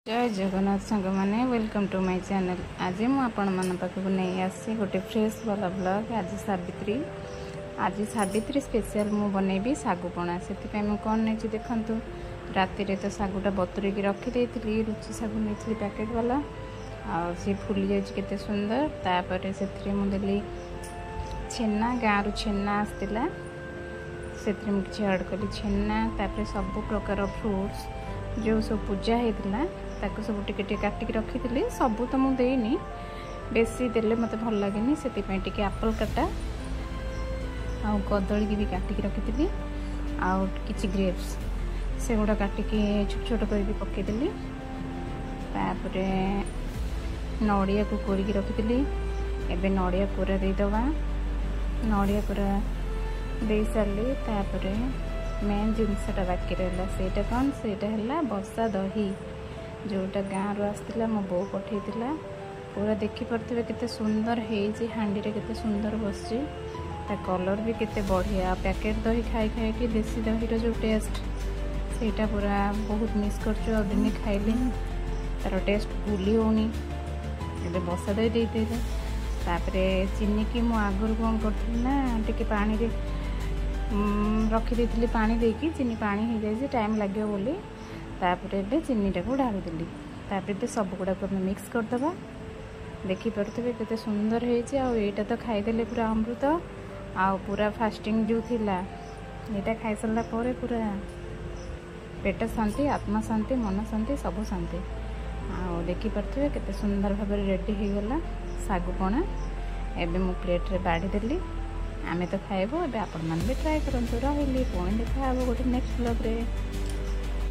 जय जगन्नाथ सांग मैंने वेलकम टू माय चैनल। आज मु आपण मन पाखक नहीं आसी गोटे फ्रेश वाला ब्लॉग। आज सावित्री स्पेशल मु बनैबी सागुपणा। से मुझे कौन नहीं देखु राति तो सागुटा बतुरे रखी देती रुचि सागु नहीं पैकेट वाला सी फुली जाते सुंदर। तापर से देली छेना गाँव छेना आसला से किसी ऐड कली छेना तापर सब प्रकार फ्रूट्स जो सब पूजा होता ताको सब टिके काटिक रखी सबू तो मुझे देनी बेसी देले मत भल लगे से एप्पल काटा आ कदली भी काटिक रखी आउ कि ग्रेप्स से गुड़ा काटिक छोट छोट कर पकईदेली। तापर नड़िया को कोरिक रखी एबे नड़िया कोरा देदबा नड़िया कोरा दे सारे। तापर मेन जिनसटा बाकी रहा सेटा कौन सेटा है बसा दही जोटा गाँव रू आसला मो बो पठे पूरा देखिपे केते सुंदर है हांडी रे केते सुंदर बस कलर भी केते बढ़िया। पैकेट दही खाई खाई देसी दही जो टेस्ट सेटा पूरा बहुत मिस कर दिने खाइली तार टेस्ट भूली होनी ए बसा दही देते। तापर चीनी की मु आगुरी कौन कर पानी रे रखी देती पानी देकी चीनी पानी हो जाए टाइम लगे बोली तापर चीनीटा को ढाली देली। तापर सब गुड़ाक मिक्स करदबा देखिपे केते सुंदर होटा तो खाईदे पूरा अमृत आ पूरा फास्टिंग जो थिला ये खाई सारा पर पूरा पेट शांति आत्मा शांति मन शांति सब शांति आ देखिपे केते सुंदर भाव रेडी हो गला सागुपणा। एबे मु प्लेट रे बाढ़ी देली आमे तो खाइबो। एबे आपण मान भी ट्राई करंतु। रहिली पुणी देखा गोटे नेक्स्ट ब्लॉग रे।